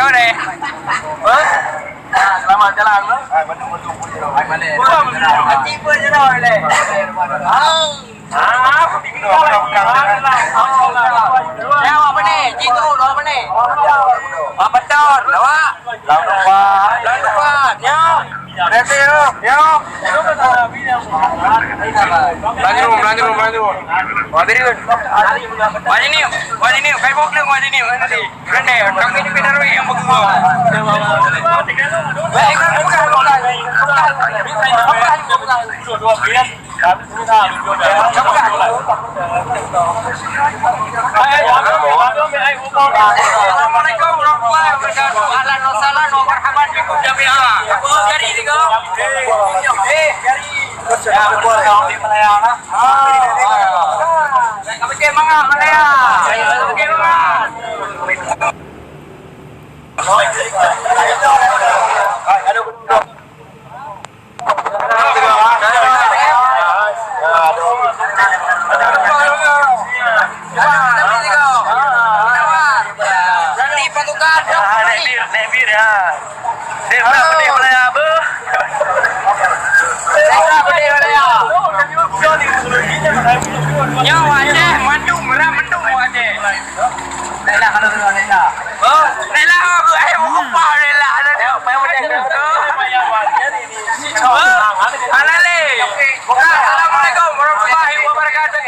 Jauh deh. Selamat jalan lo. Tiba je dah le. Jauh apa ni? Citu lo apa ni? Apa betul? Lawak. Lawan. Ya. Berarti yo. Yo. Lanjut. Wajib ni. Facebook lu wajib ni. Kene, kami ni pindah yang begitu. Baik, Assalamualaikum warahmatullahi wabarakatuh. Ahlan wa sahlan wa marhaban bikum jami'an. Apa dari ni kau? Dari di Malaya lah. Kami ke mana Malaya? Kami ke mana? Nebir ya. Dia Malaya apa? Yo aje, mendung aje. Lela kalau lela. Oh, lela aku apa lela ada dia. Alale. Assalamualaikum warahmatullahi wabarakatuh.